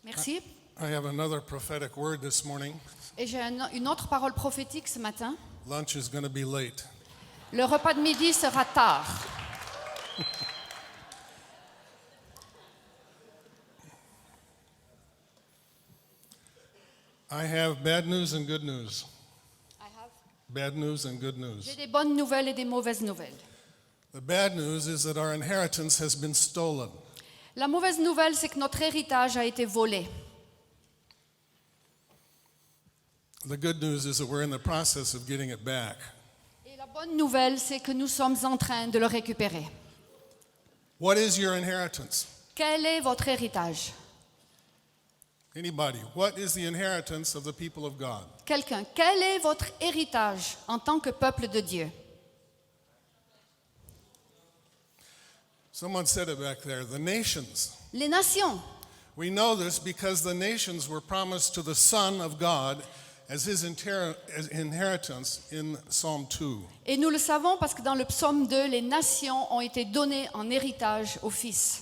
Merci. I have another prophetic word this morning. Et j'ai une autre parole prophétique ce matin. Lunch is going to be late. Le repas de midi sera tard. I have bad news and good news. Bad news and good news. J'ai des bonnes nouvelles et des mauvaises nouvelles. The bad news is that our inheritance has been stolen. La mauvaise nouvelle, c'est que notre héritage a été volé. The good news is that we're in the process of getting it back. Et la bonne nouvelle, c'est que nous sommes en train de le récupérer. What is your inheritance? Quel est votre héritage? Anybody? What is the inheritance of the people of God? Quelqu'un, quel est votre héritage en tant que peuple de Dieu? Someone said it back there, the nations. Les nations. We know this because the nations were promised to the Son of God as his inheritance in Psalm 2. Et nous le savons parce que dans le psaume 2, les nations ont été données en héritage au Fils.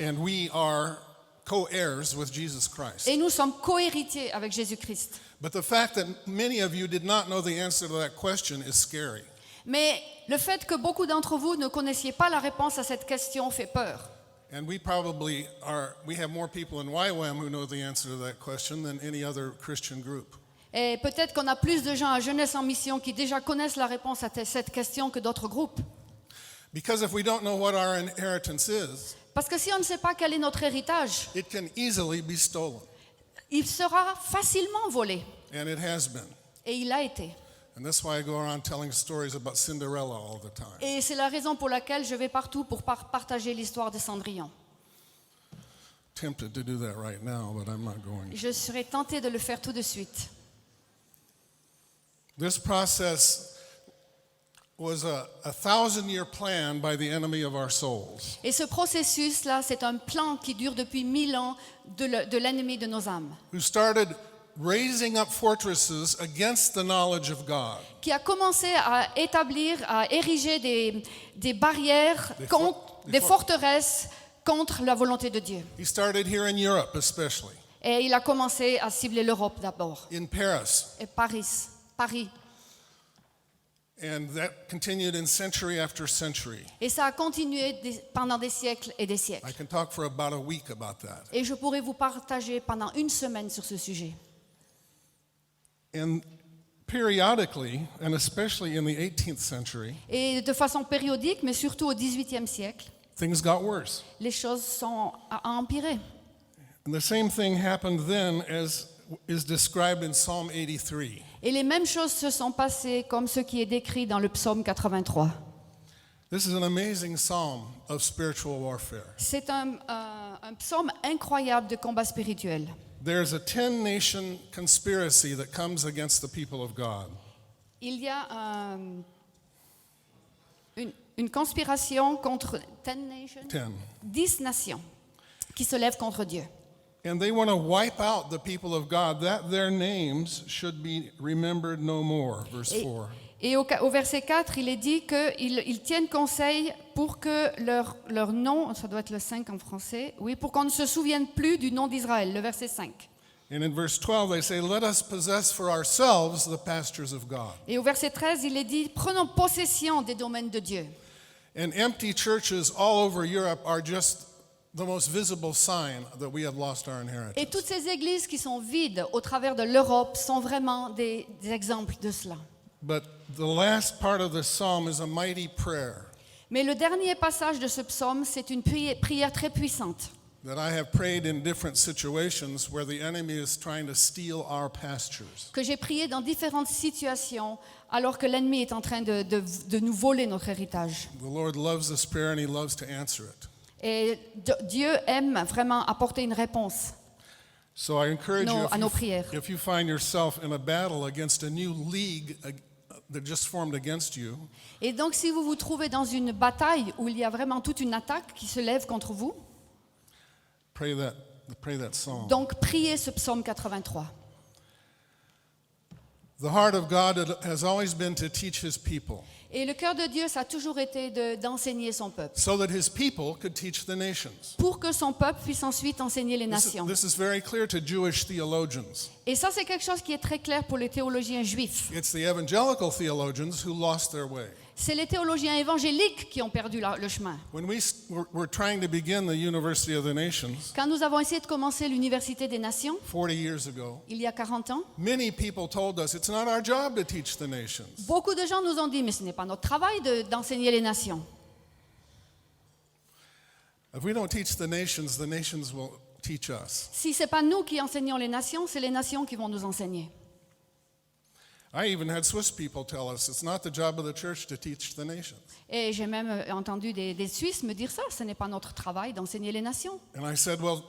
And we are co-heirs with Jesus Christ. Et nous sommes co-héritiers avec Jésus-Christ. But the fact that many of you did not know the answer to that question is scary. Mais le fait que beaucoup d'entre vous ne connaissiez pas la réponse à cette question fait peur. And we have more people in YWAM who know the answer to that question than any other Christian group. Et peut-être qu'on a plus de gens à Jeunesse en Mission qui déjà connaissent la réponse à cette question que d'autres groupes. Because if we don't know what our inheritance is, Parce que si on ne sait pas quel est notre héritage, it can easily be stolen. il sera facilement volé. And it has been. Et il a été. And that's why I go around telling stories about Cinderella all the time. Et c'est la raison pour laquelle je vais partout pour partager l'histoire de Cendrillon. Tempted to do that right now, but I'm not going. Je serais tentée de le faire tout de suite. This process was a 1,000-year plan by the enemy of our souls. Et ce processus-là, c'est un plan qui dure depuis 1000 ans de l'ennemi de nos âmes. Who started raising up fortresses against the knowledge of God. Qui a commencé à ériger des barrières, des forteresses contre la volonté de Dieu. He started here in Europe especially. Et il a commencé à cibler l'Europe d'abord. In Paris. Et Paris. And that continued in century after century. Et ça a continué pendant des siècles et des I siècles. can talk for about a week about that. Et je pourrais vous partager pendant une semaine sur ce sujet. And periodically, and especially in the 18th century, Et de façon périodique, mais surtout au XVIIIe siècle, things got worse. les choses sont empirées. And the same thing happened then as is described in Psalm 83. Et les mêmes choses se sont passées comme ce qui est décrit dans le psaume 83. This is an amazing psalm of spiritual warfare. C'est un psaume incroyable de combat spirituel. There's a 10-nation conspiracy that comes against the people of God. Il y a une conspiration contre 10 nations qui se lèvent contre Dieu. And they want to wipe out the people of God, that their names should be remembered no more. Verse 4. Et au verset 4, il est dit qu'ils tiennent conseil pour que leur nom, ça doit être le 5 en français, oui, pour qu'on ne se souvienne plus du nom d'Israël, le verset 5. And in verse 12 they say, let us possess for ourselves the pastures of God. Et au verset 13, il est dit, prenons possession des domaines de Dieu. And empty churches all over Europe are just the most visible sign that we have lost our inheritance. Et toutes ces églises qui sont vides au travers de l'Europe sont vraiment des exemples de cela. But the last part of the psalm is a mighty prayer Mais le dernier passage de ce psaume, c'est une prière très puissante that I have prayed in different situations where the enemy is trying to steal our pastures. que j'ai priée dans différentes situations alors que l'ennemi est en train de nous voler notre héritage. The Lord loves this prayer and he loves to answer it. Et Dieu aime vraiment apporter une réponse So I encourage you, à nos prières. if you find yourself in a battle against a new league that just formed against you, Et donc si vous vous trouvez dans une bataille où il y a vraiment toute une attaque qui se lève contre vous, pray that psalm. donc priez ce psaume 83. The heart of God has always been to teach his people Et le cœur de Dieu, ça a toujours été d'enseigner son peuple, so that his people could teach the nations. pour que son peuple puisse ensuite enseigner les nations. This is very clear to Jewish theologians. Et ça, c'est quelque chose qui est très clair pour les théologiens juifs. It's the evangelical theologians who lost their way. C'est les théologiens évangéliques qui ont perdu le chemin. When we're trying to begin the University of the Nations Quand nous avons essayé de commencer l'Université des Nations, 40 years ago, il y a 40 ans, many people told us it's not our job to teach the nations. beaucoup de gens nous ont dit, mais ce n'est pas notre travail d'enseigner les nations. If we don't teach the nations will teach us. Si ce n'est pas nous qui enseignons les nations, c'est les nations qui vont nous enseigner. I even had Swiss people tell us it's not the job of the church to teach the nations. Et j'ai même entendu des Suisses me dire ça, ce n'est pas notre travail d'enseigner les nations. And I said, well,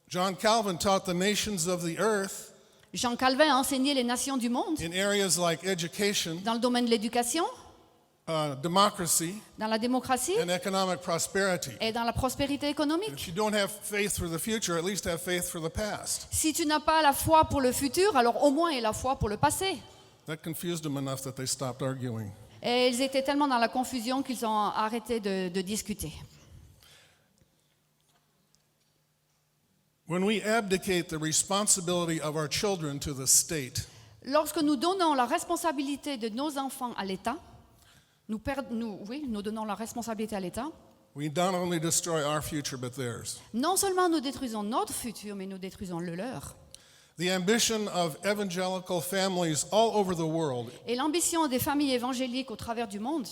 John Calvin taught the nations of the earth Jean Calvin a enseigné les nations du monde in areas like education, dans le domaine de l'éducation, democracy, dans la démocratie and economic prosperity. et dans la prospérité économique. If you don't have faith for the future, at least have faith for the past. Si tu n'as pas la foi pour le futur, alors au moins aie la foi pour le passé. That confused them enough that they stopped arguing. Et ils étaient tellement dans la confusion qu'ils ont arrêté de discuter. When we abdicate the responsibility of our children to the state, Lorsque nous donnons la responsabilité de nos enfants à l'État, nous donnons la responsabilité à l'État, we not only destroy our future but theirs. non seulement nous détruisons notre futur, mais nous détruisons le leur. The ambition of evangelical families all over the world Et l'ambition des familles évangéliques au travers du monde,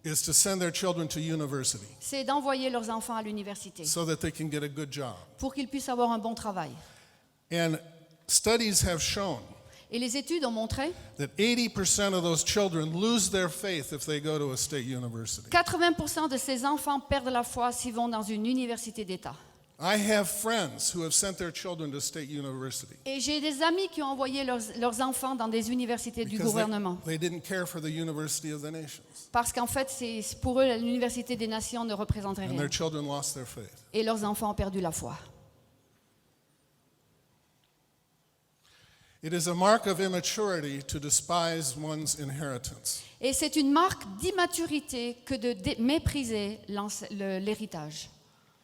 is to send their children to university c'est d'envoyer leurs enfants à l'université so that they can get a good job. pour qu'ils puissent avoir un bon travail. And studies have shown Et les études ont montré that 80% of those children lose their faith if they go to a state university. 80% de ces enfants perdent la foi s'ils vont dans une université d'État. I have friends who have sent their children to state university Et j'ai des amis qui ont envoyé leurs enfants dans des universités du because gouvernement. they didn't care for the University of the Nations, Parce qu'en fait, pour eux, l'université des nations ne représenterait and rien. their children lost their faith. Et leurs enfants ont perdu la foi. It is a mark of immaturity to despise one's inheritance. Et c'est une marque d'immaturité que de mépriser l'héritage.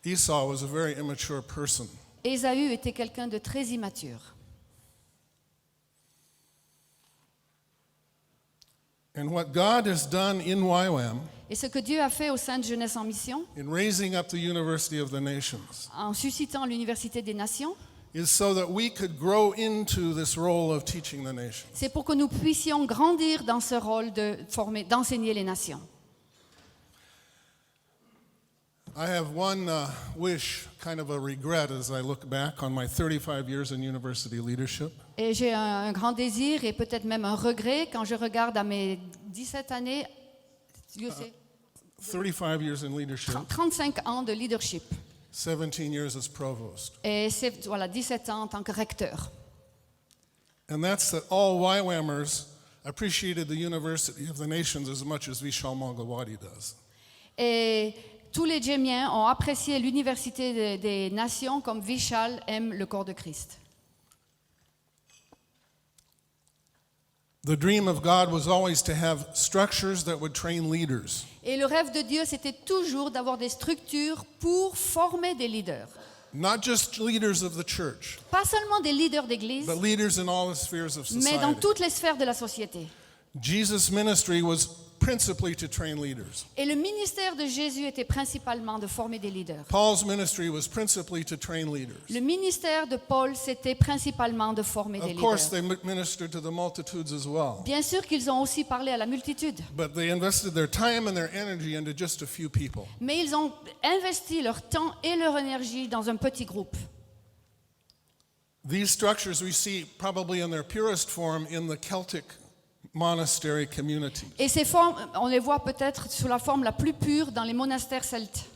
Esau was a very immature person. Ésaü était quelqu'un de très immature. And what God has done in YWAM, Et ce que Dieu a fait au sein de Jeunesse en Mission, in raising up the University of the Nations, en suscitant l'Université des Nations, is so that we could grow into this role of teaching the nations. c'est pour que nous puissions grandir dans ce rôle d'enseigner les nations. I have one wish, kind of a regret, as I look back on my 35 years in university leadership. Et j'ai un grand désir et peut-être même un regret quand je regarde à mes 17 années, 35 years in leadership, 35 ans de leadership. 17 years as provost. Et c'est 17 ans en tant que recteur. And that's that all YWAMers appreciated the University of the Nations as much as Vishal Mangalwadi does. Et tous les Djémiens ont apprécié l'Université des Nations comme Vishal aime le corps de Christ. The dream of God was always to have structures that would train leaders. Et le rêve de Dieu, c'était toujours d'avoir des structures pour former des leaders. Not just leaders of the church, Pas seulement des leaders d'église, but leaders in all the spheres of mais dans society. toutes les sphères de la société. Jesus' ministry was principally to train leaders. Et le ministère de Jésus était principalement de former des leaders. Paul's ministry was principally to train leaders. Le ministère de Paul, c'était principalement de former des Of course, leaders. they ministered to the multitudes as well, Bien sûr qu'ils ont aussi parlé à la multitude, but they invested their time and their energy into just a few people. mais ils ont investi leur temps et leur énergie dans un petit groupe. These structures we see probably in their purest form in the Celtic monastery community. Et ces formes, on les voit peut-être sous la forme la plus pure dans les monastères celtes.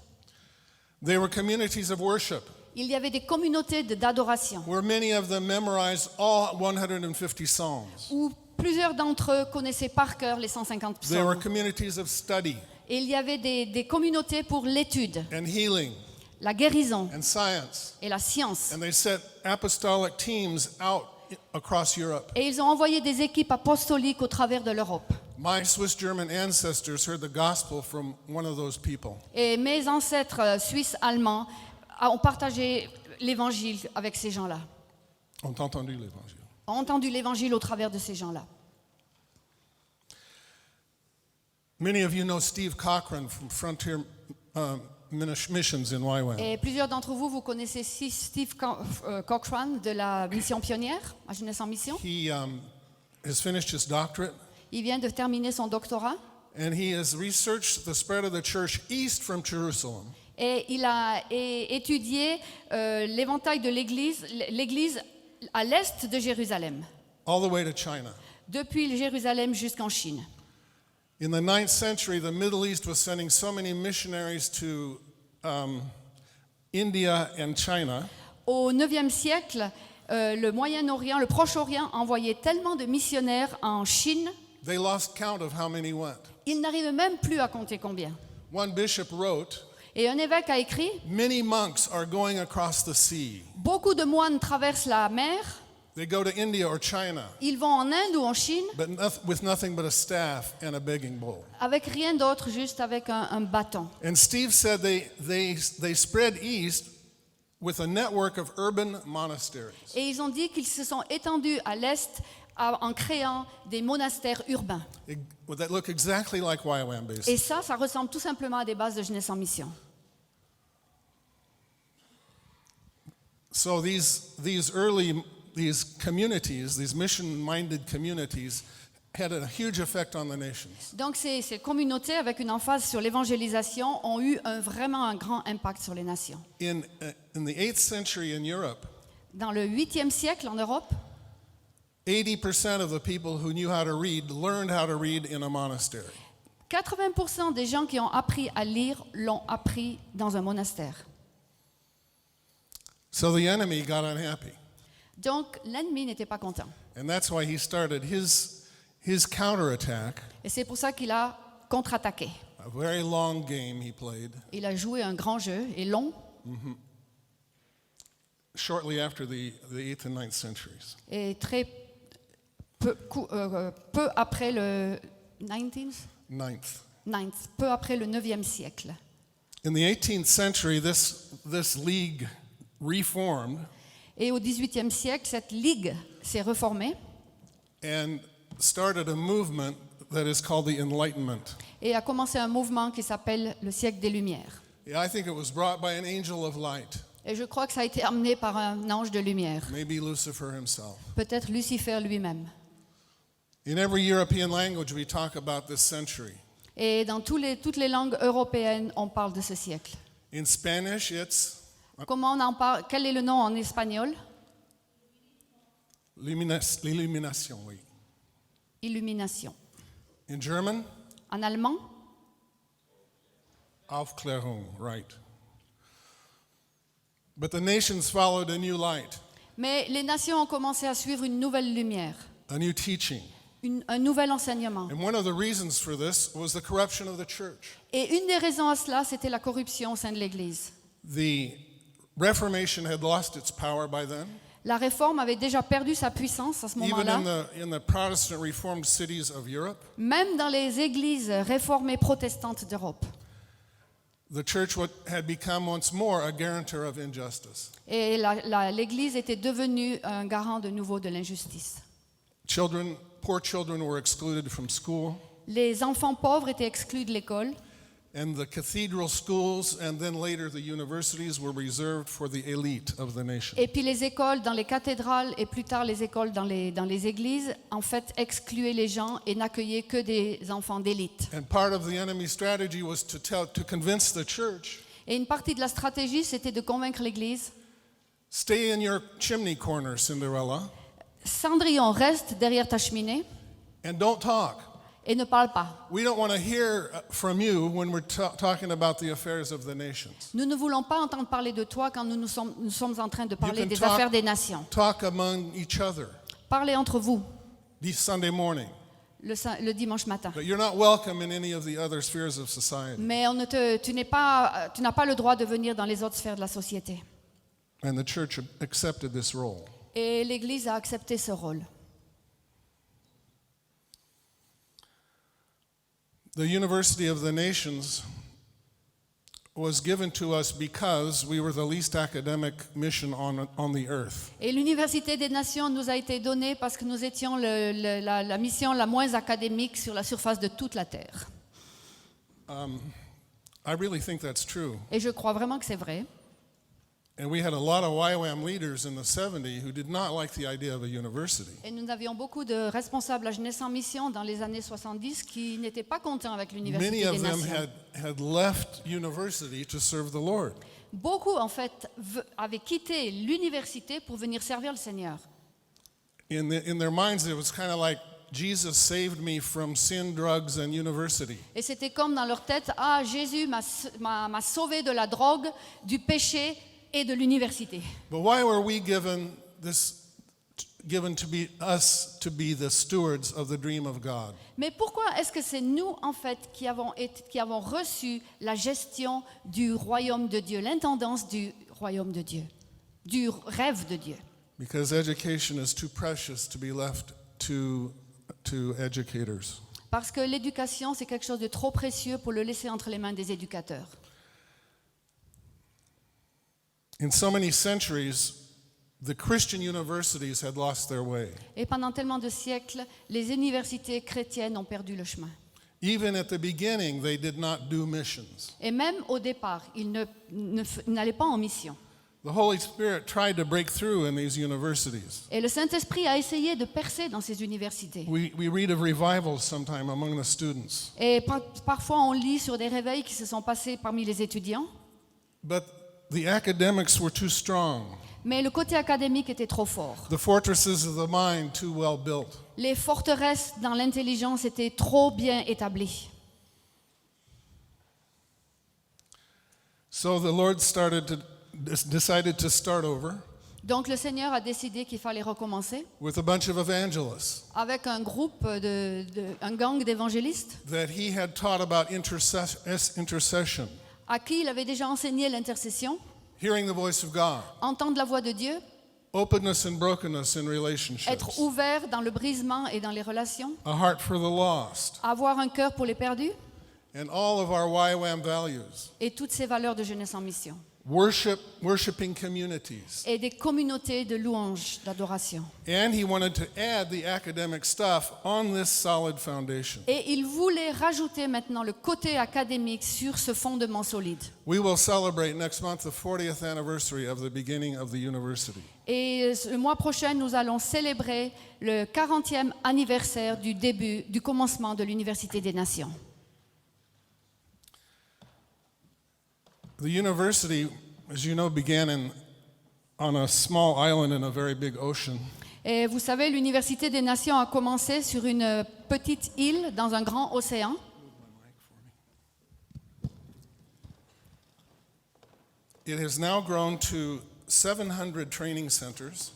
They were communities of worship, Il y avait des communautés d'adoration, where many of them memorized all 150 psalms. où plusieurs d'entre eux connaissaient par cœur les 150 There were psaumes. communities of study Et il y avait des communautés pour l'étude, and healing la guérison and science. et la science. And they set apostolic teams out across Europe. Et ils ont envoyé des équipes apostoliques au travers de l'Europe. My Swiss-German ancestors heard the gospel from one of those people. Et mes ancêtres suisses allemands ont partagé l'évangile avec ces gens-là. Ont entendu l'évangile. Ont entendu l'évangile au travers de ces gens-là. Many of you know Steve Cochran from Frontier Missions in YWAM. Et plusieurs d'entre vous, vous connaissez Steve Cochran de la Mission Pionnière, à Jeunesse en Mission. He has finished his doctorate, Il vient de terminer son doctorat and he has researched the spread of the church east from Jerusalem. et il a étudié l'éventail de l'Église à l'est de Jérusalem, All the way to China. depuis Jérusalem jusqu'en Chine. In the 9th century, the Middle East was sending so many missionaries to India and China Au IXe siècle, le Moyen-Orient, le Proche-Orient envoyait tellement de missionnaires en Chine, they lost count of how many went. ils n'arrivent même plus à compter combien. One bishop wrote, Et un évêque a écrit, many monks are going across the sea. beaucoup de moines traversent la mer, They go to India or China, ils vont en Inde ou en Chine, but with nothing but a staff and a begging bowl. avec rien d'autre, juste avec un bâton. And Steve said they spread east with a network of urban monasteries. Et ils ont dit qu'ils se sont étendus à l'est en créant des monastères urbains. That look exactly like YWAM bases. Et ça ressemble tout simplement à des bases de Jeunesse en Mission. So these communities, these mission-minded communities, had a huge effect on the nations. Donc ces communautés, avec une emphase sur l'évangélisation, ont eu vraiment un grand impact sur les nations. In the 8th century in Europe, Dans le 8e siècle en Europe, 80% of the people who knew how to read learned how to read in a monastery. 80% des gens qui ont appris à lire l'ont appris dans un monastère. So the enemy got unhappy. Donc l'ennemi n'était pas content. And that's why he started his counterattack, Et c'est pour ça qu'il a contre-attaqué. a very long game he played, Il a joué un grand jeu et long, shortly after the 8th and 9th centuries. et très peu après le 9th, peu après le 9e siècle. In the 18th century, this league reformed Et au 18e siècle, cette ligue s'est reformée and started a movement that is called the Enlightenment. et a commencé un mouvement qui s'appelle le siècle des Lumières. I think it was brought by an angel of light, Et je crois que ça a été amené par un ange de lumière, maybe Lucifer himself. peut-être Lucifer lui-même. In every European language, we talk about this century. Et dans toutes les langues européennes, on parle de ce siècle. In Spanish, it's Comment on en parle? Quel est le nom en espagnol? l'illumination, oui. Illumination. In German, En allemand? Aufklärung, right. But the nations followed a new light, Mais les nations ont commencé à suivre une nouvelle lumière, a new teaching. un nouvel enseignement. And one of the reasons for this was the corruption of the church. Et une des raisons à cela, c'était la corruption au sein de l'Église. The Reformation had lost its power by then. La réforme avait déjà perdu sa puissance à ce Even moment-là. in the Protestant Reformed cities of Europe, Même dans les églises réformées protestantes d'Europe. the church had become once more a guarantor of injustice. Et l'Église était devenue un garant de nouveau de l'injustice. Poor children were excluded from school, Les enfants pauvres étaient exclus de l'école. and the cathedral schools and then later the universities were reserved for the elite of the nation. Et puis les écoles dans les cathédrales et plus tard les écoles dans les églises, en fait, excluaient les gens et n'accueillaient que des enfants d'élite. And part of the enemy's strategy was to convince the church, Et une partie de la stratégie, c'était de convaincre l'Église. stay in your chimney corner, Cinderella, Cendrillon, reste derrière ta cheminée and don't talk. et ne parle pas. We don't want to hear from you when we're talking about the affairs of the nations. Nous ne voulons pas entendre parler de toi quand nous sommes en train de parler can des talk- affaires des nations. Talk among each other Parlez entre vous this Sunday morning, le dimanche matin. but you're not welcome in any of the other spheres of society. Mais tu n'as pas le droit de venir dans les autres sphères de la société. And the church accepted this role. Et l'Église a accepté ce rôle. The University of the Nations was given to us because we were the least academic mission on the earth. Et l'Université des Nations nous a été donnée parce que nous étions la mission la moins académique sur la surface de toute la Terre. I really think that's true. Et je crois vraiment que c'est vrai. And we had a lot of YWAM leaders in the 70s who did not like the idea of a university. Et nous avions beaucoup de responsables à Jeunesse en Mission dans les années 70 qui n'étaient pas contents avec l'Université Many des of them Nations. had left university to serve the Lord. Beaucoup, en fait, avaient quitté l'université pour venir servir le Seigneur. In their minds, it was kind of like, Jesus saved me from sin, drugs, and university. Et c'était comme dans leur tête, ah, Jésus m'a sauvé de la drogue, du péché et de l'université. But why were we given to be us to be the stewards of the dream of God? Mais pourquoi est-ce que c'est nous, en fait, qui avons reçu la gestion du royaume de Dieu, l'intendance du royaume de Dieu, du rêve de Dieu? Because education is too precious to be left to educators. Parce que l'éducation, c'est quelque chose de trop précieux pour le laisser entre les mains des éducateurs. In so many centuries, the Christian universities had lost their way. Et pendant tellement de siècles, les universités chrétiennes ont perdu le chemin. Even at the beginning, they did not do missions. Et même au départ, ils n'allaient pas en mission. The Holy Spirit tried to break through in these universities. Et le Saint-Esprit a essayé de percer dans ces universités. We read of revivals sometime among the students. Et parfois, on lit sur des réveils qui se sont passés parmi les étudiants. But the academics were too strong. Mais le côté académique était trop fort. The fortresses of the mind too well built. Les forteresses dans l'intelligence étaient trop bien établies. So the Lord decided to start over Donc le Seigneur a décidé qu'il fallait recommencer with a bunch of evangelists avec un groupe, un gang d'évangélistes that he had taught about intercession, à qui il avait déjà enseigné l'intercession, hearing the voice of God, entendre la voix de Dieu, openness and brokenness in être relationships, ouvert dans le brisement et dans les relations, a heart for the lost, avoir un cœur pour les perdus and all of our YWAM values. et toutes ces valeurs de jeunesse en mission. Worshiping communities. Et des communautés de louanges, d'adoration. And he wanted to add the academic stuff on this solid foundation. Et il voulait rajouter maintenant le côté académique sur ce fondement solide. We will celebrate next month the 40th anniversary of the beginning of the university. Et le mois prochain, nous allons célébrer le 40e anniversaire du commencement de l'Université des Nations. The university, as you know, began on a small island in a very big ocean. Et vous savez, l'Université des Nations a commencé sur une petite île dans un grand océan. It has now grown to 700 training centers.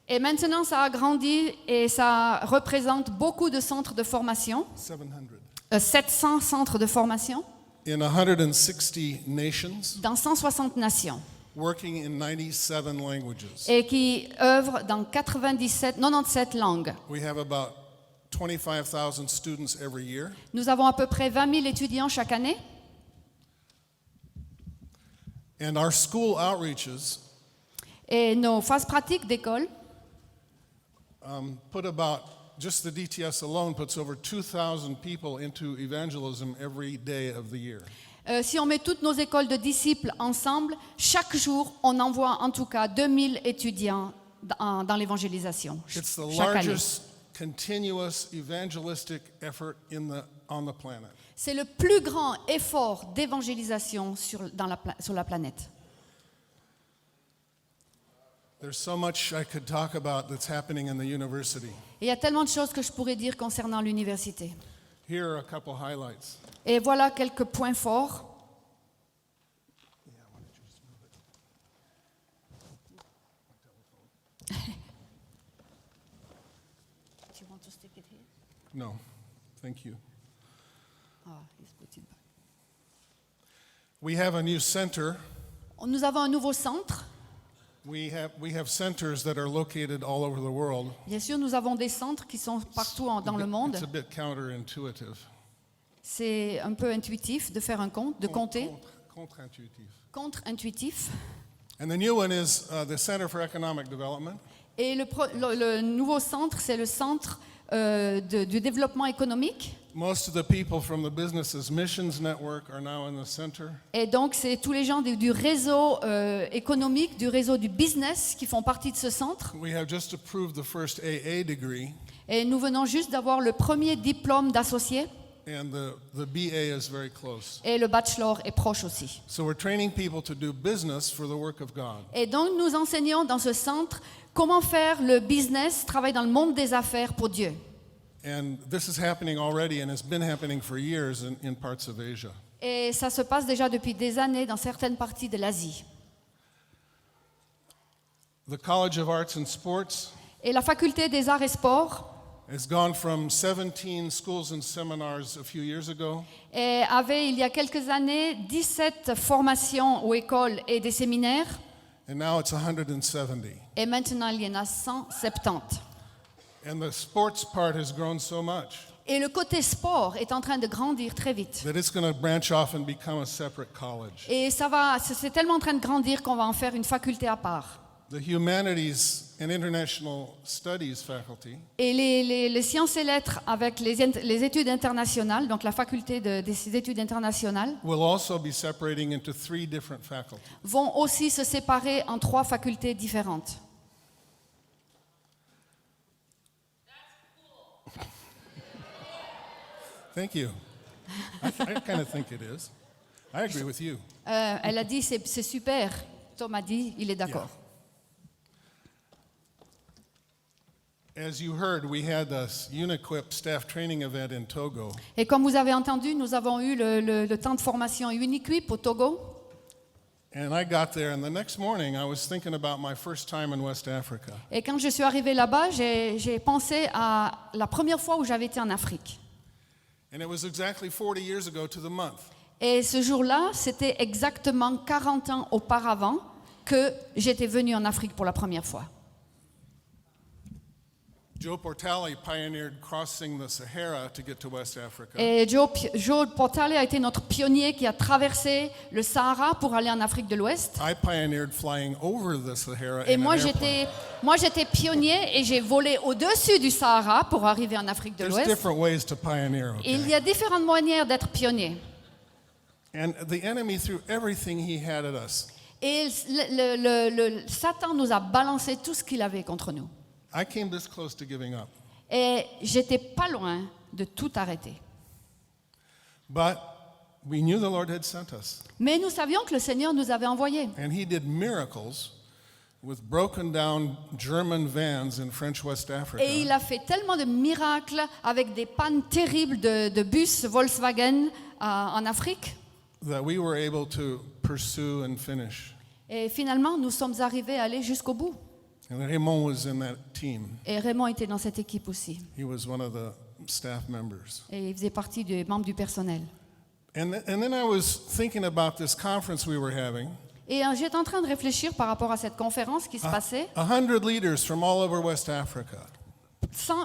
Et maintenant, ça a grandi et ça représente beaucoup de centres de formation, 700 centres de formation in 160 nations, dans 160 nations working in 97 languages. et qui œuvrent dans 97 langues. We have about 25,000 students every year. Nous avons à peu près 20 000 étudiants chaque année. And our school outreaches Et nos phases pratiques d'école put about, just the DTS alone puts over 2,000 people into evangelism every day of the year. Si on met toutes nos écoles de disciples ensemble, chaque jour, on envoie en tout cas 2000 étudiants dans l'évangélisation. It's the Chaque année. largest continuous evangelistic effort on the planet. C'est le plus grand effort d'évangélisation sur la planète. There's so much I could talk about that's happening in the university. Et il y a tellement de choses que je pourrais dire concernant l'université. Here are a couple highlights. Et voilà quelques points forts. No, thank you. We have a new center. Nous avons un nouveau centre. We have centers that are located all over the world. Bien sûr, nous avons des centres qui sont partout dans le monde. It's a bit counterintuitive. C'est un peu intuitif de faire un compte, de compter. Contre-intuitif. Contre-intuitif. And the new one is the Center for Economic Development. Et le nouveau centre, c'est le centre du développement économique. Most of the people from the Business's Missions Network are now in the center. Et donc, c'est tous les gens du réseau économique, du réseau du business qui font partie de ce centre. We have just approved the first AA degree, Et nous venons juste d'avoir le premier diplôme d'associé. and the BA is very close. Et le bachelor est proche aussi. So we're training people to do business for the work of God. Et donc, nous enseignons dans ce centre comment faire le business, travailler dans le monde des affaires pour Dieu. And this is happening already and has been happening for years in parts of Asia. Et ça se passe déjà depuis des années dans certaines parties de l'Asie. The College of Arts and Sports Et la faculté des arts et sports has gone from 17 schools and seminars a few years ago avait, il y a quelques années, 17 formations aux écoles et des séminaires. and now it's 170. Et maintenant, il y en a 170. And the sports part has grown so much Et le côté sport est en train de grandir très vite. that it's going to branch off and become a separate college. Et c'est tellement en train de grandir qu'on va en faire une faculté à part. The Humanities and International Studies faculty Et les sciences et lettres avec les études internationales, donc la faculté des études internationales, will also be separating into 3 different faculties. vont aussi se séparer en 3 facultés différentes. Thank you. I kind of think it is. I agree with you. Elle a dit c'est super. Tom a dit il est d'accord. As you heard, we had a UNIQUIP staff training event in Togo. Et comme vous avez entendu, nous avons eu le temps de formation UNIQUIP au Togo. And I got there, and the next morning I was thinking about my first time in West Africa. Et quand je suis arrivée là-bas, j'ai pensé à la première fois où j'avais été en Afrique. And it was exactly 40 years ago to the month. Et ce jour-là, c'était exactement 40 ans auparavant que j'étais venue en Afrique pour la première fois. Joe Portale pioneered crossing the Sahara to get to West Africa. Et Joe Portale a été notre pionnier qui a traversé le Sahara pour aller en Afrique de l'Ouest. I pioneered flying over the Sahara Et in moi, an airplane. j'étais pionnier et j'ai volé au-dessus du Sahara pour arriver en Afrique de There's l'Ouest. different ways to pioneer, Et il okay? y a différentes manières d'être pionnier. And the enemy threw everything he had at us. Et le Satan nous a balancé tout ce qu'il avait contre nous. I came this close to giving up. Et j'étais pas loin de tout arrêter. But we knew the Lord had sent us. Mais nous savions que le Seigneur nous avait envoyés. And he did miracles with broken down German vans in French West Africa Et il a fait tellement de miracles avec des pannes terribles de bus Volkswagen en Afrique. that we were able to pursue and finish. Et finalement, nous sommes arrivés à aller jusqu'au bout. And Raymond was in that team. Et Raymond était dans cette équipe aussi. He was one of the staff members. Et il faisait partie des membres du personnel. And then I was thinking about this conference we were having. Et j'étais en train de réfléchir par rapport à cette conférence qui se passait. 100 leaders from all over West Africa.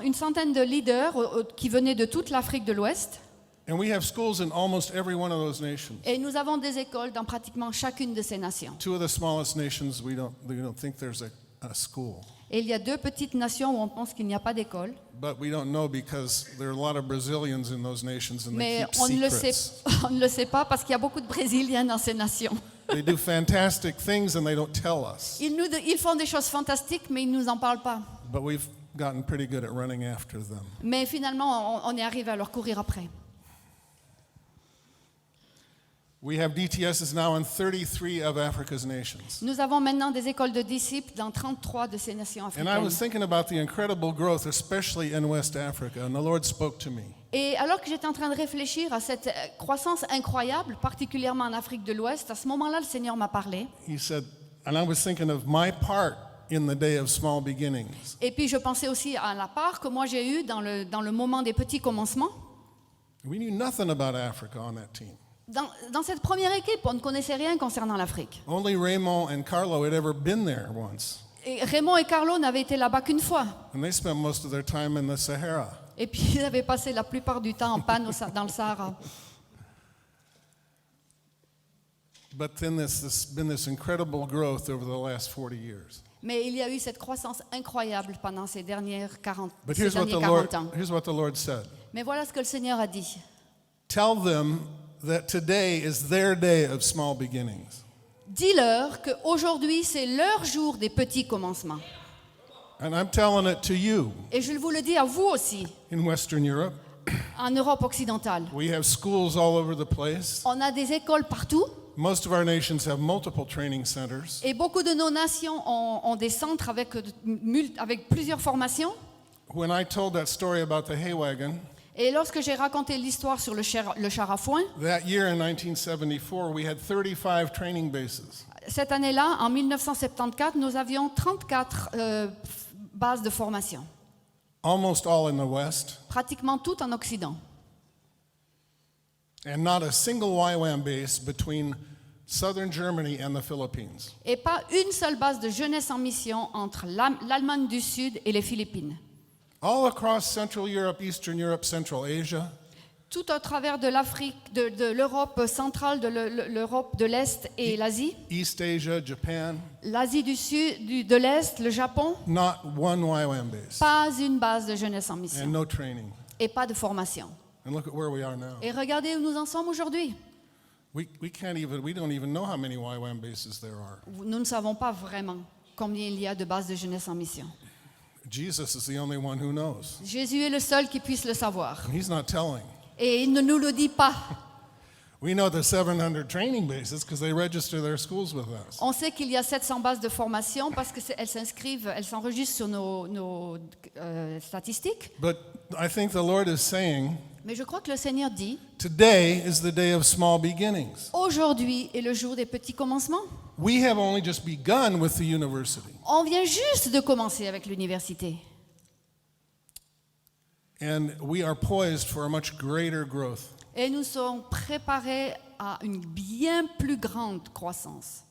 Une centaine de leaders qui venaient de toute l'Afrique de l'Ouest. And we have schools in almost every one of those nations. Et nous avons des écoles dans pratiquement chacune de ces nations. 2 of the smallest nations, we don't think there's a school. Et il y a 2 petites nations où on pense qu'il n'y a pas d'école. But we don't know because there are a lot of Brazilians in those nations and Mais they keep on ne secrets. on ne le sait pas parce qu'il y a beaucoup de Brésiliens dans ces nations. They do fantastic things and they don't tell us. Ils font des choses fantastiques, mais ils ne nous en parlent pas. But we've gotten pretty good at running after them. Mais finalement, on est arrivé à leur courir après. We have DTSs now in 33 of Africa's nations. Nous avons maintenant des écoles de disciples dans 33 de ces nations And I africaines. was thinking about the incredible growth, especially in West Africa, and the Lord spoke to me. Et alors que j'étais en train de réfléchir à cette croissance incroyable, particulièrement en Afrique de l'Ouest, à ce moment-là, le Seigneur m'a parlé. He said, and I was thinking of my part in the day of small beginnings. Et puis je pensais aussi à la part que moi j'ai eue dans le moment des petits commencements. We knew nothing about Africa on that team. Dans cette première équipe, on ne connaissait rien concernant l'Afrique. Only Raymond and Carlo had ever been there once. Et Raymond et Carlo n'avaient été là-bas qu'une fois. And they spent most of their time in the Sahara. Et puis ils avaient passé la plupart du temps en panne dans le Sahara. But then there's been this incredible growth over the last 40 years. Mais il y a eu cette croissance incroyable pendant ces derniers 40 ans. Here's what the Lord said. Mais voilà ce que le Seigneur a dit. Tell them that today is their day of small beginnings. Dis-leur qu'aujourd'hui, c'est leur jour des petits commencements. And I'm telling it to you. Et je vous le dis à vous aussi, In Western Europe, en Europe occidentale. we have schools all over the place. On a des écoles partout. Most of our nations have multiple training centers. Et beaucoup de nos nations ont des centres avec plusieurs formations. When I told that story about the hay wagon, Et lorsque j'ai raconté l'histoire sur le char à foin, that year in 1974, we had 35 training bases. cette année-là, en 1974, nous avions 34 bases de formation, Almost all in the West, pratiquement toutes en Occident. and not a single YWAM base between southern Germany and the Philippines. Et pas une seule base de jeunesse en mission entre l'Allemagne du Sud et les Philippines. All across Central Europe, Eastern Europe, Central Asia, Tout au travers de l'Afrique, de l'Europe centrale, de l'Europe de l'Est et l'Asie. East Asia, Japan, L'Asie du Sud, de l'Est, le Japon. not one YWAM base, Pas une base de jeunesse en and mission. no training. Et pas de formation. And look at where we are now. Et regardez où nous en sommes aujourd'hui. We don't even know how many YWAM bases there are. Nous ne savons pas vraiment combien il y a de bases de jeunesse en mission. Jesus is the only one who knows. Jésus est le seul qui puisse le savoir. And he's not telling. Et il ne nous le dit pas. We know the 700 training bases because they register their schools with us. On sait qu'il y a 700 bases de formation parce qu'elles elles s'enregistrent sur nos statistiques. But I think the Lord is saying, Mais je crois que le Seigneur dit, today is the day of small beginnings. aujourd'hui est le jour des petits commencements. We have only just begun with the university. On vient juste de commencer avec l'université. And we are poised for a much greater growth. Et nous sommes préparés à une bien plus grande croissance.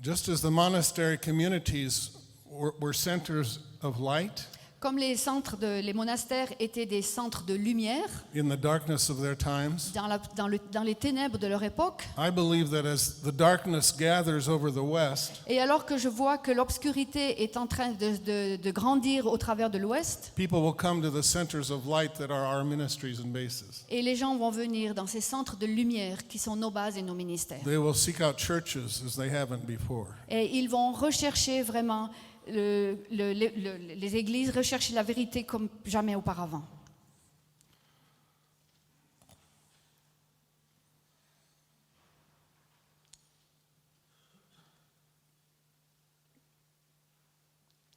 Just as the monastery communities were centers of light Comme les monastères étaient des centres de lumière in the darkness of their times, dans les ténèbres de leur époque, I believe that as the darkness gathers over the West, et alors que je vois que l'obscurité est en train de grandir au travers de l'Ouest, people will come to the centers of light that are our ministries and bases. et les gens vont venir dans ces centres de lumière qui sont nos bases et nos ministères. They will seek out churches as they haven't before. Et ils vont rechercher vraiment les églises, rechercher la vérité comme jamais auparavant.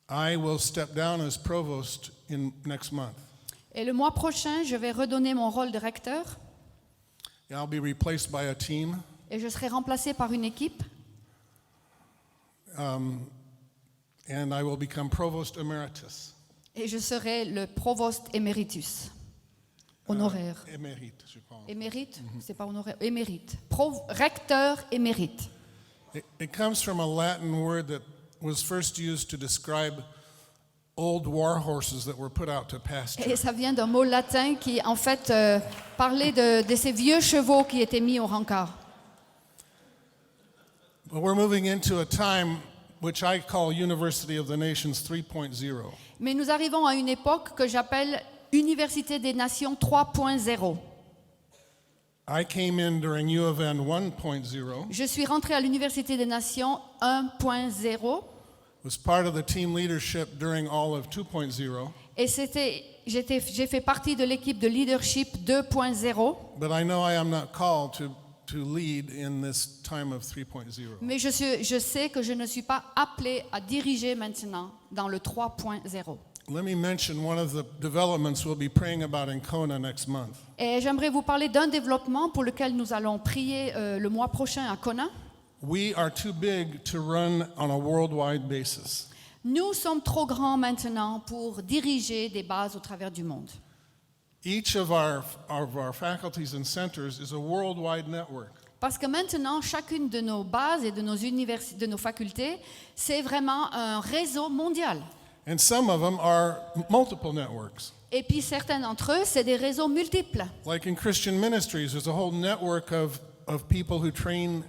I will step down as provost next month. Et le mois prochain, je vais redonner mon rôle de recteur I'll be replaced by a team. et je serai remplacé par une équipe. And I will become provost emeritus. Et je serai le provost emeritus, honoraire. Émérite, je pense. Émérite, c'est pas honoraire, émérite. Recteur émérite. It comes from a Latin word that was first used to describe old war horses that were put out to pasture. Et ça vient d'un mot latin qui, en fait, parlait de ces vieux chevaux qui étaient mis au rencard. But we're moving into a time which I call University of the Nations 3.0. Mais nous arrivons à une époque que j'appelle Université des Nations 3.0. I came in during U of N 1.0, Je suis rentré à l'Université des Nations 1.0 was part of the team leadership during all of 2.0, et j'ai fait partie de l'équipe de leadership 2.0. but I know I am not called to lead in this time of 3.0. Mais je sais que je ne suis pas appelé à diriger maintenant dans le 3.0. Let me mention one of the developments we'll be praying about in Kona next month. Et j'aimerais vous parler d'un développement pour lequel nous allons prier le mois prochain à Kona. We are too big to run on a worldwide basis. Nous sommes trop grands maintenant pour diriger des bases au travers du monde. Each of our faculties and centers is a worldwide network. Parce que maintenant, chacune de nos bases et de de nos facultés, c'est vraiment un réseau mondial. And some of them are multiple networks. Et puis certains d'entre eux, c'est des réseaux multiples. Like in Christian ministries, there's a whole network of people who train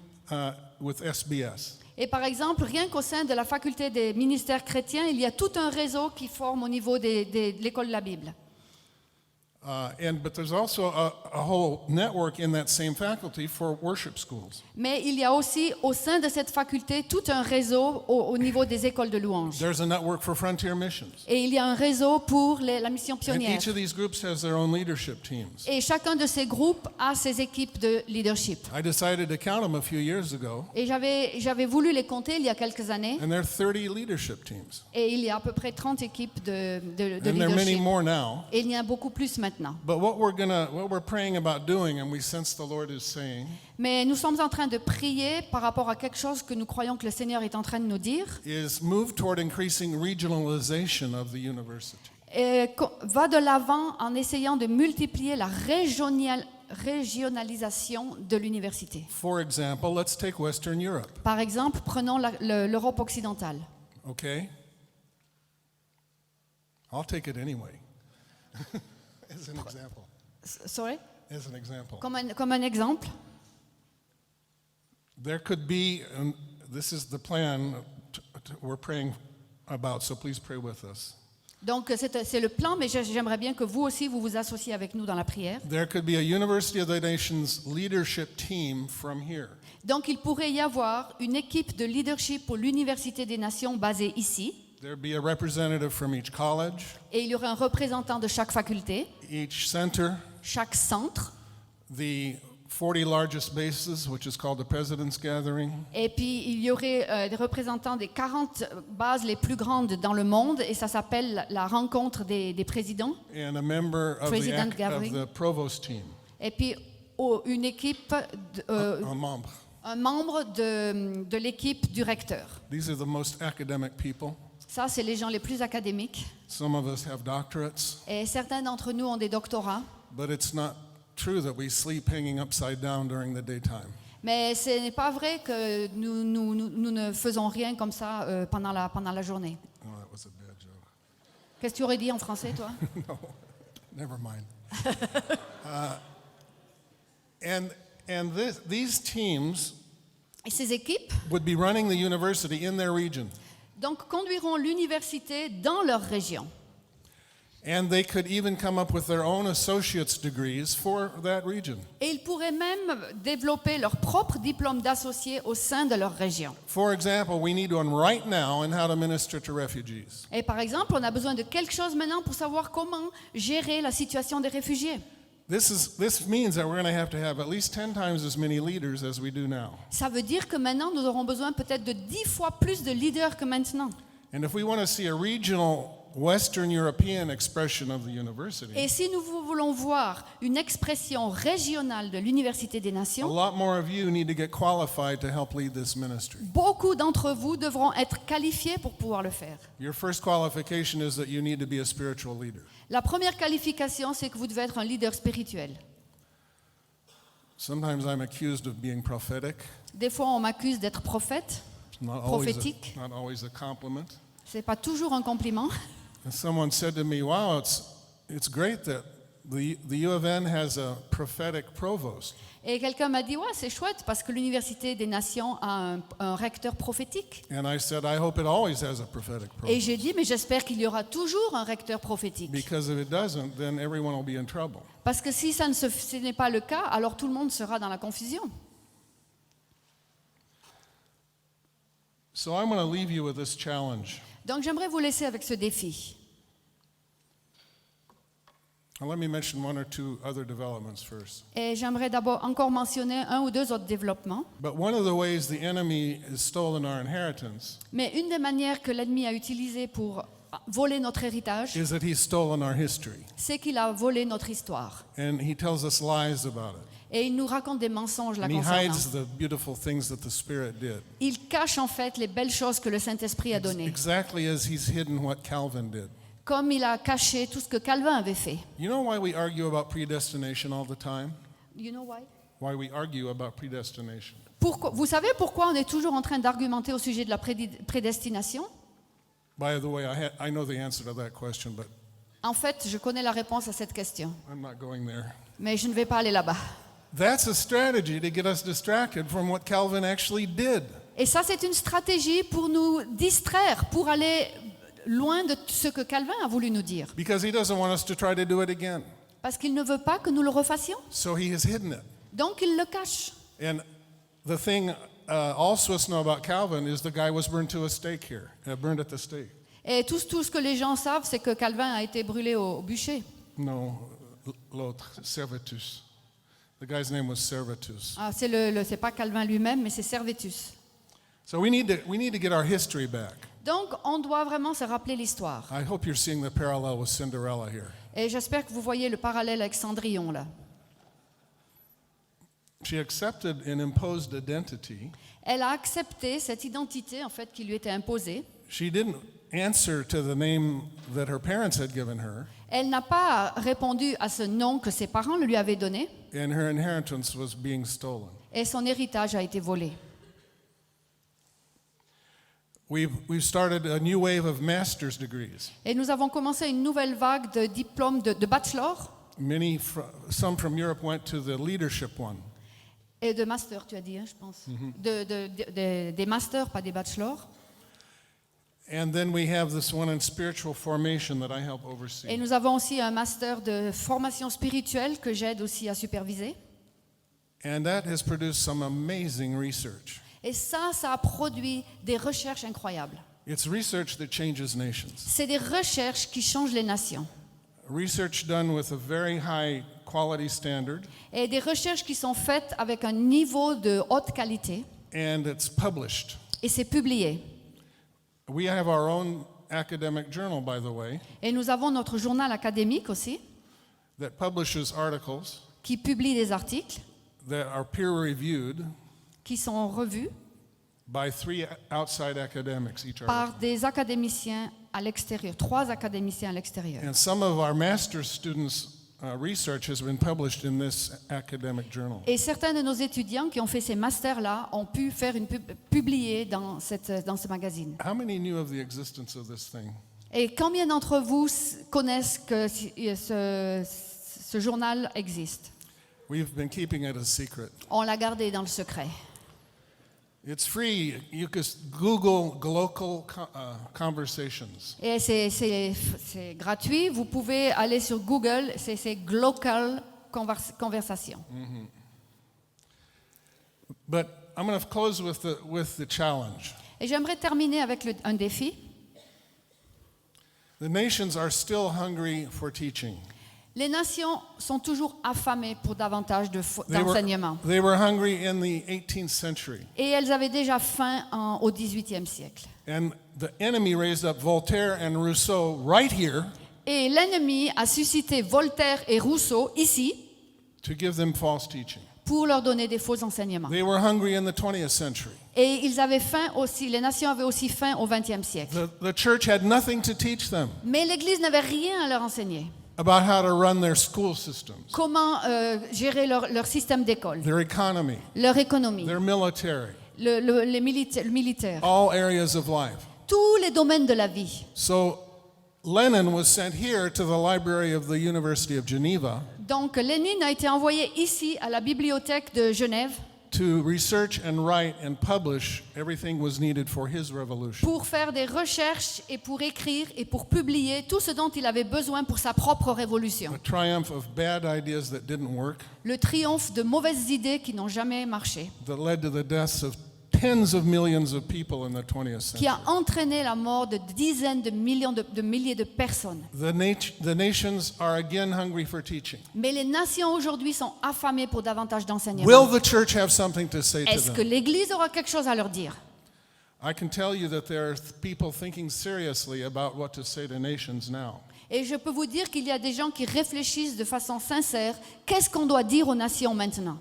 with SBS. Et par exemple, rien qu'au sein de la faculté des ministères chrétiens, il y a tout un réseau qui forme au niveau de l'école de la Bible. But there's also a whole network in that same faculty for worship schools. Mais il y a aussi au sein de cette faculté tout un réseau au niveau des écoles de louanges. There's a network for frontier missions. Et il y a un réseau pour la mission And pionnière. each of these groups has their own leadership teams. Et chacun de ces groupes a ses équipes de leadership. I decided to count them a few years ago, Et j'avais voulu les compter il y a quelques années. and there are 30 leadership teams. Et il y a à peu près 30 équipes de And there are many leadership. more now. Et il y en a beaucoup plus maintenant. But what we're praying about doing, and we sense the Lord is saying, Mais nous sommes en train de prier par rapport à quelque chose que nous croyons que le Seigneur est en train de nous dire. is move toward increasing regionalization of the university. Et va de l'avant en essayant de multiplier la régionalisation de l'université. For example, let's take Western Europe, Par exemple, prenons l'Europe occidentale. okay? I'll take it anyway. As an example. Sorry? As an example. Comme un exemple. There could be, and this is the plan we're praying about, so please pray with us. Donc c'est le plan, mais j'aimerais bien que vous aussi vous vous associez avec nous dans la prière. There could be a University of the Nations leadership team from here. Donc il pourrait y avoir une équipe de leadership pour l'Université des Nations basée ici. There'd be a representative from each college, Et il y aurait un représentant de chaque faculté, each center, chaque centre. the 40 largest bases, which is called the President's Gathering, Et puis il y aurait des représentants des 40 bases les plus grandes dans le monde, et ça s'appelle la rencontre des présidents. and a member of President gathering. the provost team, Et puis une équipe, un membre. un membre de l'équipe du recteur. These are the most academic people. Ça, c'est les gens les plus académiques. Some of us have doctorates, Et certains d'entre nous ont des doctorats. but it's not true that we sleep hanging upside down during the daytime. Mais ce n'est pas vrai que nous ne faisons rien comme ça pendant la journée. Oh, that was a bad joke. Qu'est-ce que tu aurais dit en français, toi? No, never mind. And these teams Et ces équipes, would be running the university in their region. donc, conduiront l'université dans leur région. And they could even come up with their own associate's degrees for that region. Et ils pourraient même développer leur propre diplôme d'associé au sein de leur région. For example, we need one right now on how to minister to refugees. Et par exemple, on a besoin de quelque chose maintenant pour savoir comment gérer la situation des réfugiés. This means that we're going to have at least 10 times as many leaders as we do now. Ça veut dire que maintenant, nous aurons besoin peut-être de 10 fois plus de leaders que maintenant. And if we want to see a regional Western European expression of the university, Et si nous voulons voir une expression régionale de l'Université des a Nations, lot more of you need to get qualified to help lead this ministry. beaucoup d'entre vous devront être qualifiés pour pouvoir le faire. Your first qualification is that you need to be a spiritual leader. La première qualification, c'est que vous devez être un leader spirituel. Sometimes I'm accused of being prophetic. Des fois, on m'accuse d'être prophète. Prophétique. Not always a compliment. C'est pas toujours un compliment. And someone said to me, "Wow, it's great that the U of N has a prophetic provost." Et quelqu'un m'a dit, ouais, c'est chouette parce que l'Université des Nations a un recteur prophétique. And I said, "I hope it always has a prophetic Et provost. j'ai dit, mais j'espère qu'il y aura toujours un recteur prophétique. Because if it doesn't, then everyone will be in trouble." Parce que si ce n'est pas le cas, alors tout le monde sera dans la confusion. So I'm going to leave you with this challenge. Donc j'aimerais vous laisser avec ce défi. Now, let me mention one or two other developments first. Et j'aimerais d'abord encore mentionner un ou deux autres développements. But one of the ways the enemy has stolen our inheritance Mais une des manières que l'ennemi a utilisées pour voler notre héritage, is that he's stolen our history. c'est qu'il a volé notre histoire. And he tells us lies about it. Et il nous raconte des mensonges là And he concernant. hides the beautiful things that the Spirit did. Il cache en fait les belles choses que le Saint-Esprit a données. Exactly as he's hidden what Calvin did. comme il a caché tout ce que Calvin avait fait. You know why we argue about predestination all the time? You know why? Why we argue about predestination? Vous savez pourquoi on est toujours en train d'argumenter au sujet de la prédestination? By the way, I know the answer to that question, but En fait, je connais la réponse à cette question, I'm not going there. mais je ne vais pas aller là-bas. That's a strategy to get us distracted from what Calvin actually did. Et ça, c'est une stratégie pour nous distraire, pour aller loin de ce que Calvin a voulu nous dire. Because he doesn't want us to try to do it again. Parce qu'il ne veut pas que nous le refassions. So he has hidden it. Donc, il le cache. And the thing all Swiss know about Calvin is the guy was burned to a stake here, burned at the stake. Et tout ce que les gens savent, c'est que Calvin a été brûlé au bûcher. No, l'autre, Servetus. The guy's name was Servetus. Ah, c'est pas Calvin lui-même, mais c'est Servetus. So we need to get our history back. Donc, on doit vraiment se rappeler l'histoire. I hope you're seeing the parallel with Cinderella here. Et j'espère que vous voyez le parallèle avec Cendrillon, là. She accepted an imposed identity. Elle a accepté cette identité, en fait, qui lui était imposée. She didn't answer to the name that her parents had given her, Elle n'a pas répondu à ce nom que ses parents lui avaient donné, and her inheritance was being stolen. et son héritage a été volé. We've started a new wave of master's degrees. Et nous avons commencé une nouvelle vague de diplômes de bachelor Some from Europe went to the leadership one. et de master, tu as dit, hein, je pense. Des masters, pas des bachelors. And then we have this one in spiritual formation that I help Et oversee. nous avons aussi un master de formation spirituelle que j'aide aussi à superviser. And that has produced some amazing research. Et ça a produit des recherches incroyables. It's research that changes nations. C'est des recherches qui changent les nations. Research done with a very high quality standard, Et des recherches qui sont faites avec un niveau de haute qualité. and it's published. Et c'est publié. We have our own academic journal, by the way, Et nous avons notre journal académique aussi, that publishes articles qui publie des articles, that are peer-reviewed qui sont revus by 3 outside academics each par article. des académiciens à l'extérieur, 3 académiciens à l'extérieur. And some of our master's students' research has been published in this academic journal. Et certains de nos étudiants qui ont fait ces masters-là ont pu faire publier dans ce magazine. How many knew of the existence of this thing? Et combien d'entre vous connaissent que ce journal existe? We've been keeping it a secret. On l'a gardé dans le secret. It's free. You can Google Glocal Conversations. Et c'est gratuit. Vous pouvez aller sur Google, c'est Glocal Conversation. But I'm going to close with the challenge. Et j'aimerais terminer avec un défi. The nations are still hungry for teaching. Les nations sont toujours affamées pour davantage d'enseignement. They were hungry in the 18th century. Et elles avaient déjà faim au XVIIIe siècle. And the enemy raised up Voltaire and Rousseau right here Et l'ennemi a suscité Voltaire et Rousseau ici to give them false teaching. pour leur donner des faux enseignements. They were hungry in the 20th century. Et ils avaient faim aussi, les nations avaient aussi faim au XXe siècle. The church had nothing to teach them Mais l'Église n'avait rien à leur enseigner. about how to run their school systems, Comment gérer leur système d'école, their economy, leur économie, their military, le militaire, all areas of life. tous les domaines de la vie. So Lenin was sent here to the library of the University of Geneva Donc Lénine a été envoyé ici à la bibliothèque de Genève to research and write and publish everything was needed for his revolution. pour faire des recherches et pour écrire et pour publier tout ce dont il avait besoin pour sa propre révolution. The triumph of bad ideas that didn't work, Le triomphe de mauvaises idées qui n'ont jamais marché, that led to the deaths of tens of millions of people in the 20th qui century. a entraîné la mort de dizaines de millions de milliers de personnes. The nations are again hungry for teaching. Mais les nations aujourd'hui sont affamées pour davantage Will d'enseignements. the church have something to say to Est-ce que them? l'Église aura quelque chose à leur dire? I can tell you that there are people thinking seriously about what to say to nations now. Et je peux vous dire qu'il y a des gens qui réfléchissent de façon sincère, qu'est-ce qu'on doit dire aux nations maintenant?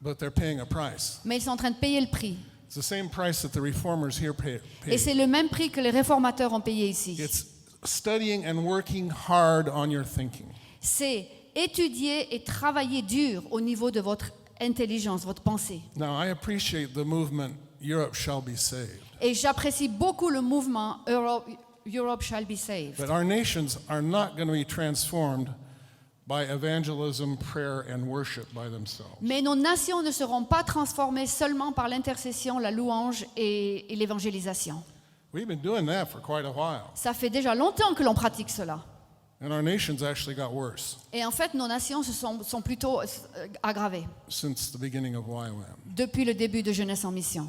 But they're paying a price. Mais ils sont en train de payer le prix. It's the same price that the reformers here Et paid. c'est le même prix que les réformateurs ont payé ici. It's studying and working hard on your thinking. C'est étudier et travailler dur au niveau de votre intelligence, votre pensée. Now, I appreciate the movement, Europe shall be saved. Et j'apprécie beaucoup le mouvement Europe Shall Be Saved. But our nations are not going to be transformed by evangelism, prayer, and worship by themselves. Mais nos nations ne seront pas transformées seulement par l'intercession, la louange et l'évangélisation. We've been doing that for quite a while, Ça fait déjà longtemps que l'on pratique cela. and our nations actually got worse Et en fait, nos nations sont plutôt aggravées since the beginning of YWAM. depuis le début de Jeunesse en Mission.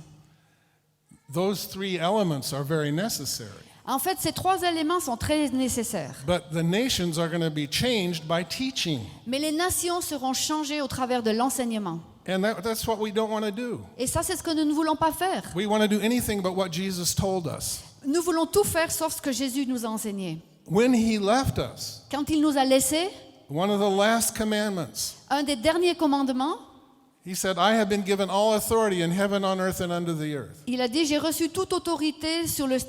Those three elements are very necessary, En fait, ces trois éléments sont très nécessaires. but the nations are going to be changed by teaching, Mais les nations seront changées au travers de l'enseignement. and that's what we don't want to do. Et ça, c'est ce que nous ne voulons pas faire. We want to do anything but what Jesus told us. Nous voulons tout faire sauf ce que Jésus nous a enseigné. When he left us, Quand il nous a laissés, one of the last commandments, un des derniers commandements, he said, I have been given all authority in heaven, on earth, and under the earth. il a dit, j'ai reçu toute autorité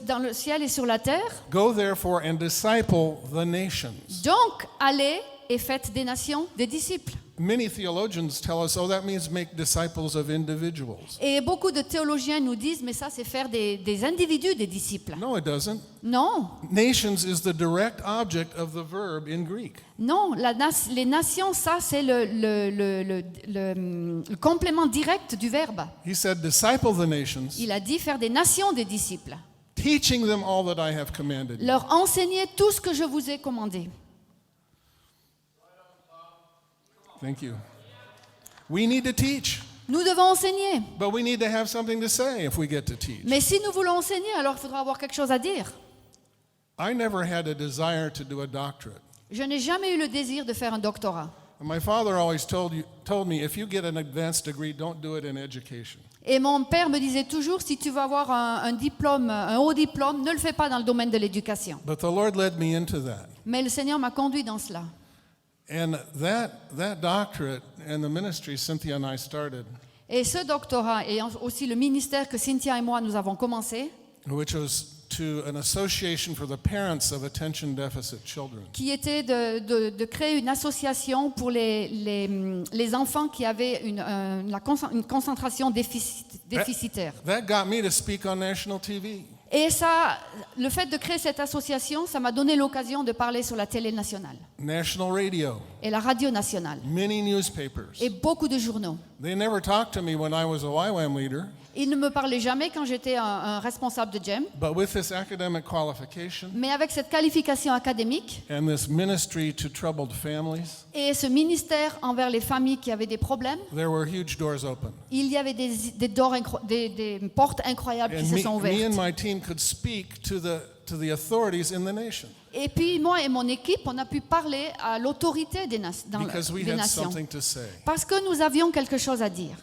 dans le ciel et sur la terre. Go therefore and disciple the nations. Donc, allez et faites des nations, des disciples. Many theologians tell us, oh, that means make disciples of individuals. Et beaucoup de théologiens nous disent, mais ça, c'est faire des individus, des disciples. No, it doesn't. Non, Nations is the direct object of the verb in Greek. non, les nations, ça, c'est le complément direct du verbe. He said, disciple the nations, Il a dit faire des nations, des disciples. teaching them all that I have commanded you. Leur enseigner tout ce que je vous ai commandé. Thank you. We need to teach, Nous devons enseigner. but we need to have something to say if we get to teach. Mais si nous voulons enseigner, alors il faudra avoir quelque chose à dire. I never had a desire to do a doctorate. Je n'ai jamais eu le désir de faire un doctorat. And my father always told me, if you get an advanced degree, don't do it in education. Et mon père me disait toujours, si tu veux avoir un diplôme, un haut diplôme, ne le fais pas dans le domaine de l'éducation. But the Lord led me into that. Mais le Seigneur m'a conduit dans cela. And that doctorate and the ministry Cynthia and I started, Et ce doctorat et aussi le ministère que Cynthia et moi nous avons commencé, which was to an association for the parents of attention deficit children. qui était de créer une association pour les enfants qui avaient une concentration déficitaire. That got me to speak on national TV. Et ça, le fait de créer cette association, ça m'a donné l'occasion de parler sur la télé nationale National radio, et la radio nationale many newspapers. et beaucoup de journaux. They never talked to me when I was a YWAM leader, Ils ne me parlaient jamais quand j'étais un responsable de GEM, but with this academic qualification mais avec cette qualification académique and this ministry to troubled families, et ce ministère envers les familles qui avaient des problèmes, there were huge doors open. il y avait des portes incroyables qui And se me sont and ouvertes. my team could speak to the authorities in the nation Et puis moi et mon équipe, on a pu parler à l'autorité des because we des had nations. something to say. Parce que nous avions quelque chose à dire.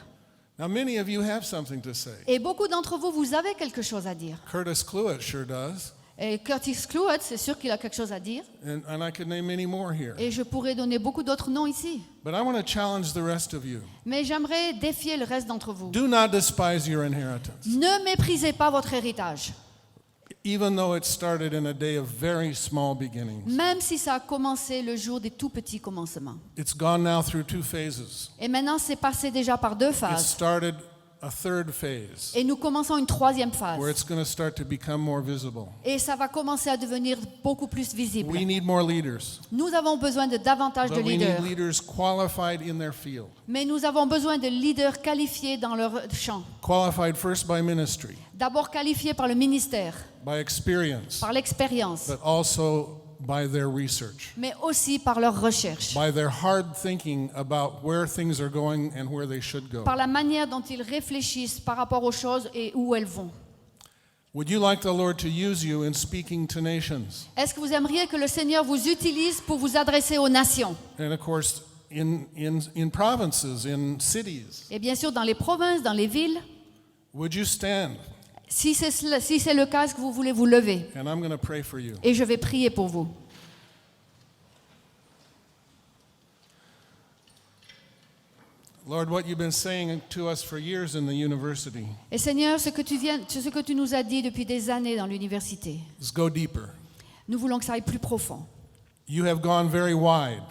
Now, many of you have something to say. Et beaucoup d'entre vous, vous avez quelque chose à dire. Curtis Cluett sure does, Et Curtis Cluett, c'est sûr qu'il a quelque chose à dire. and I could name many more here. Et je pourrais donner beaucoup d'autres noms ici. But I want to challenge the rest of you. Mais j'aimerais défier le reste d'entre vous. Do not despise your inheritance, Ne méprisez pas votre héritage. even though it started in a day of very small beginnings. Même si ça a commencé le jour des tout petits commencements. It's gone now through 2 phases. Et maintenant, c'est passé déjà par 2 It phases. started a 3rd phase Et nous commençons une 3e where phase. it's going to start to become more visible. Et ça va commencer à devenir beaucoup plus visible. We need more leaders, Nous avons besoin de davantage de but we need leaders. leaders qualified in their field, Mais nous avons besoin de leaders qualifiés dans leur champ. qualified first by ministry, D'abord qualifiés par le ministère, by experience, par l'expérience, but also by their research, mais aussi par leur recherche, by their hard thinking about where things are going and where they should go. par la manière dont ils réfléchissent par rapport aux choses et où elles vont. Would you like the Lord to use you in speaking to nations? Est-ce que vous aimeriez que le Seigneur vous utilise pour vous adresser aux nations? And of course, in provinces, in cities. Et bien sûr dans les provinces, dans les villes. Would you stand? Si c'est le cas, est-ce que vous voulez vous lever? And I'm going to pray for you. Et je vais prier pour vous. Lord, what you've been saying to us for years in the university Et Seigneur, ce que tu nous as dit depuis des années dans l'université, is go deeper. Nous voulons que ça aille plus profond. You have gone very wide.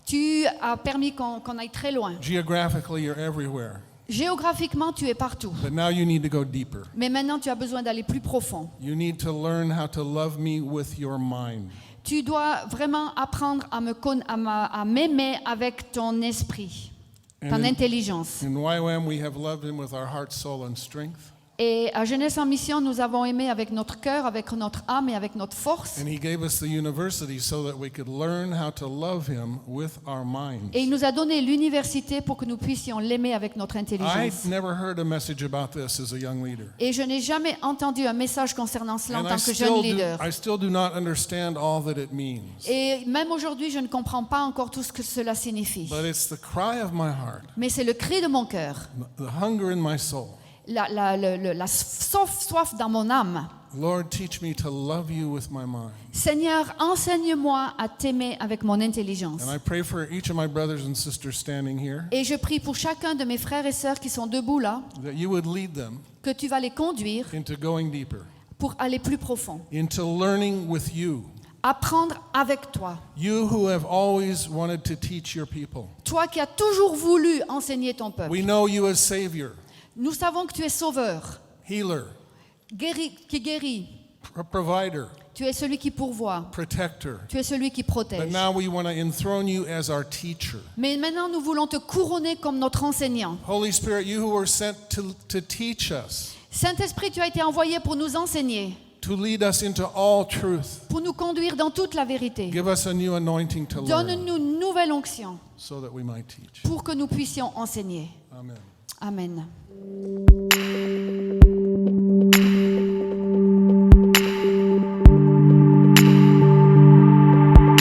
Tu as permis qu'on aille très loin. Geographically, you're everywhere. Géographiquement, tu es partout. But now you need to go deeper. Mais maintenant, tu as besoin d'aller plus profond. You need to learn how to love me with your mind. Tu dois vraiment apprendre à m'aimer avec ton esprit, ton intelligence. In YWAM, we have loved him with our heart, soul, and strength. Et à Jeunesse en Mission, nous avons aimé avec notre cœur, avec notre âme et avec notre force. And he gave us the university so that we could learn how to love him with our minds. Et il nous a donné l'université pour que nous puissions l'aimer avec notre I intelligence. never heard a message about this as a young leader. Et je n'ai jamais entendu un message concernant cela en And tant que jeune leader. I still do not understand all that it means. Et même aujourd'hui, je ne comprends pas encore tout ce que cela signifie. But it's the cry of my heart, Mais c'est le cri de mon cœur, the hunger in my soul. la soif dans mon âme. Lord, teach me to love you with my mind. Seigneur, enseigne-moi à t'aimer avec mon intelligence. And I pray for each of my brothers and sisters standing here Et je prie pour chacun de mes frères et sœurs qui sont debout là, that you would lead them que tu vas les conduire into going deeper, pour aller plus profond. into learning with you. Apprendre avec toi. You who have always wanted to teach your people. Toi qui as toujours voulu enseigner ton peuple. We know you as Savior, Nous savons que tu es sauveur, Healer, qui guérit. Provider, Tu es celui qui pourvoit. Protector. Tu es celui qui But protège. now we want to enthrone you as our teacher. Mais maintenant, nous voulons te couronner comme notre enseignant. Holy Spirit, you who were sent to teach us, Saint-Esprit, tu as été envoyé pour nous enseigner, to lead us into all truth. pour nous conduire dans toute la vérité. Give us a new anointing to learn Donne-nous une nouvelle onction so that we might teach. pour que nous puissions enseigner. Amen. Amen.